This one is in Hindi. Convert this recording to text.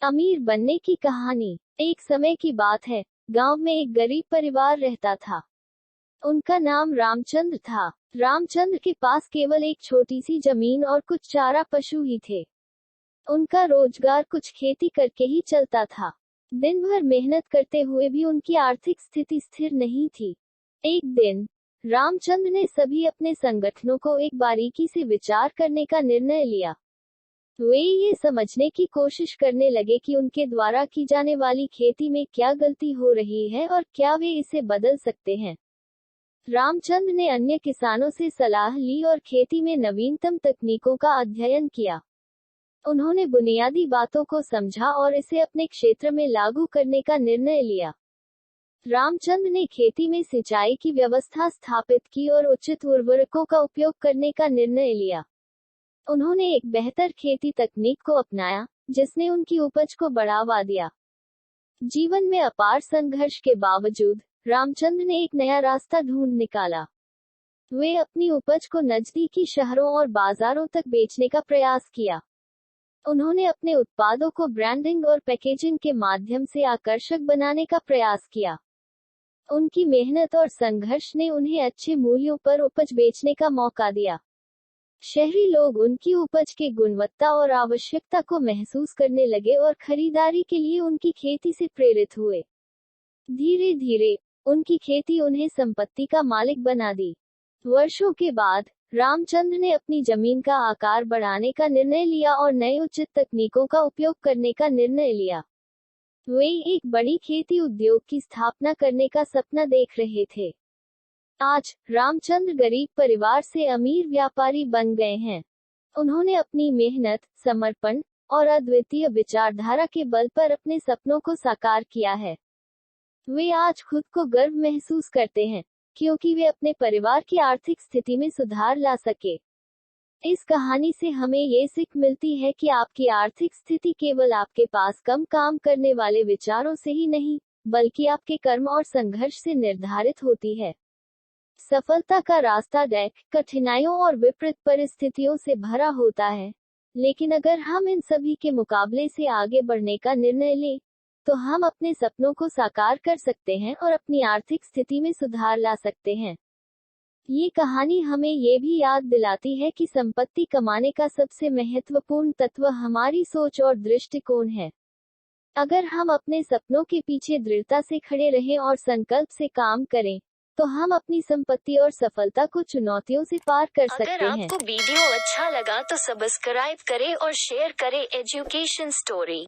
अमीर बनने की कहानी। एक समय की बात है, गांव में एक गरीब परिवार रहता था। उनका नाम रामचंद्र था। रामचंद्र के पास केवल एक छोटी सी जमीन और कुछ चारा पशु ही थे। उनका रोजगार कुछ खेती करके ही चलता था। दिन भर मेहनत करते हुए भी उनकी आर्थिक स्थिति स्थिर नहीं थी। एक दिन रामचंद्र ने सभी अपने संगठनों को एक बारीकी से विचार करने का निर्णय लिया। वे ये समझने की कोशिश करने लगे कि उनके द्वारा की जाने वाली खेती में क्या गलती हो रही है और क्या वे इसे बदल सकते हैं। रामचंद्र ने अन्य किसानों से सलाह ली और खेती में नवीनतम तकनीकों का अध्ययन किया। उन्होंने बुनियादी बातों को समझा और इसे अपने क्षेत्र में लागू करने का निर्णय लिया। रामचंद्र ने खेती में सिंचाई की व्यवस्था स्थापित की और उचित उर्वरकों का उपयोग करने का निर्णय लिया। उन्होंने एक बेहतर खेती तकनीक को अपनाया, जिसने उनकी उपज को बढ़ावा दिया। जीवन में अपार संघर्ष के बावजूद रामचंद्र ने एक नया रास्ता ढूंढ निकाला। वे अपनी उपज को नजदीकी शहरों और बाजारों तक बेचने का प्रयास किया। उन्होंने अपने उत्पादों को ब्रांडिंग और पैकेजिंग के माध्यम से आकर्षक बनाने का प्रयास किया। उनकी मेहनत और संघर्ष ने उन्हें अच्छे मूल्यों पर उपज बेचने का मौका दिया। शहरी लोग उनकी उपज की गुणवत्ता और आवश्यकता को महसूस करने लगे और खरीदारी के लिए उनकी खेती से प्रेरित हुए। धीरे धीरे उनकी खेती उन्हें संपत्ति का मालिक बना दी। वर्षों के बाद रामचंद्र ने अपनी जमीन का आकार बढ़ाने का निर्णय लिया और नए उचित तकनीकों का उपयोग करने का निर्णय लिया। वे एक बड़ी खेती उद्योग की स्थापना करने का सपना देख रहे थे। आज रामचंद्र गरीब परिवार से अमीर व्यापारी बन गए हैं। उन्होंने अपनी मेहनत, समर्पण और अद्वितीय विचारधारा के बल पर अपने सपनों को साकार किया है। वे आज खुद को गर्व महसूस करते हैं, क्योंकि वे अपने परिवार की आर्थिक स्थिति में सुधार ला सके। इस कहानी से हमें ये सीख मिलती है कि आपकी आर्थिक स्थिति केवल आपके पास कम काम करने वाले विचारों से ही नहीं, बल्कि आपके कर्म और संघर्ष से निर्धारित होती है। सफलता का रास्ता कठिनाइयों और विपरीत परिस्थितियों से भरा होता है, लेकिन अगर हम इन सभी के मुकाबले से आगे बढ़ने का निर्णय लें, तो हम अपने सपनों को साकार कर सकते हैं और अपनी आर्थिक स्थिति में सुधार ला सकते हैं। ये कहानी हमें ये भी याद दिलाती है कि संपत्ति कमाने का सबसे महत्वपूर्ण तत्व हमारी सोच और दृष्टिकोण है। अगर हम अपने सपनों के पीछे दृढ़ता से खड़े रहें और संकल्प से काम करें, तो हम अपनी संपत्ति और सफलता को चुनौतियों से पार कर सकते हैं। अगर आपको वीडियो अच्छा लगा तो सब्सक्राइब करें और शेयर करें एजुकेशन स्टोरी।